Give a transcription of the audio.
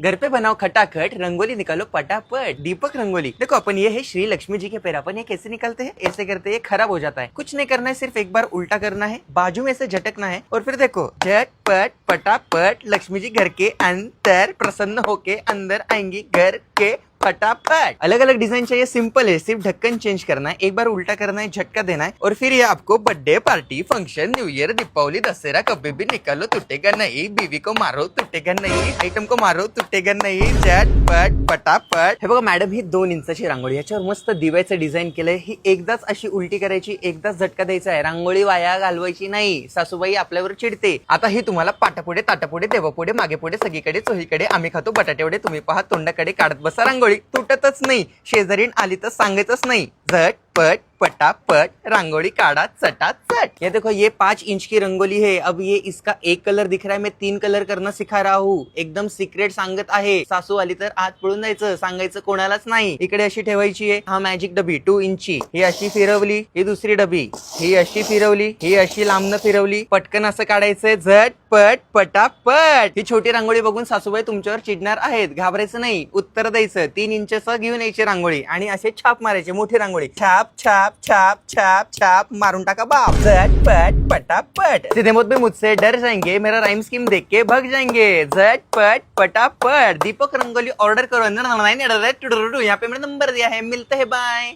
घर पे बनाओ खटाखट, रंगोली निकालो पटापट। दीपक रंगोली। देखो अपन ये है श्री लक्ष्मी जी के पैर, अपन ये कैसे निकालते हैं, ऐसे करते हैं, खराब हो जाता है। कुछ नहीं करना है, सिर्फ एक बार उल्टा करना है, बाजू में से झटकना है और फिर देखो झटपट पटापट लक्ष्मी जी घर के अंदर प्रसन्न होके अंदर आएंगी घर के फटाफट। अलग अलग डिजाइन चाहिए, सिंपल है, सिर्फ ढक्कन चेंज करना है, एक बार उल्टा करना है, झटका देना है और फिर ये आपको birthday party, function, new year, Deepavali, Dussehra कभी भी निकालो टूटेगा नहीं, बीवी को मारो टूटेगा नहीं, आइटम को मारो टूटेगा नाही, झटपट पटापट। हे बघा मॅडम, ही 2 इंचाची रांगोळी, याच्यावर मस्त दिव्याचं डिझाईन केलंय। ही एकदाच अशी उलटी करायची, एकदाच झटका द्यायचा आहे, रांगोळी वाया घालवायची नाही, सासूबाई आपल्यावर चिडते। आता ही तुम्हाला पाटापुढे ताटापुढे देवापुढे मागे पुढे सगळीकडे चोहीकडे आम्ही खातो बटाटेवडे, तुम्ही पहा तोंडाकडे काढत बसा रांगोळी, तुटतच नाही, शेजारीन आली तर सांगायचंच नाही, झटपट पटापट रांगोली काढ़ा चटाचट। ये देखो ये 5 इंच की रंगोली है। अब ये इसका एक कलर दिख रहा है, मैं 3 कलर करना सिखा रहा हूँ, एकदम सिक्रेट सांगत आहे। सासू आली तर आत पळून जायचं, सांगायचं कोणालाच नाही। इकडे अशी ठेवायची आहे, हा मॅजिक डबी 2 इंची, ही अशी फिरवली, ही दुसरी डबी, ही अशी फिरवली, ही अशी लांबनं फिरवली, पटकन असं काढायचंय, झटपट पटापट। ही छोटी रांगोळी बघून सासूबाई तुमच्यावर चिडणार आहेत, घाबरायचं नाही, उत्तर द्यायचं, 3 इंचचं घेऊन यायची रांगोळी आणि असे छाप मारायचे, मोठी रांगोळी, छाप छाप छाप छाप छाप मारून टाका बाप, झटपट पटापट। सीधे मुझ पे मुझसे डर जाएंगे, मेरा राइम स्कीम देख के भग जाएंगे, झटपट पटापट। दीपक रंगोली ऑर्डर करो, यहाँ पे मैंने नंबर दिया है, मिलते हैं, बाय।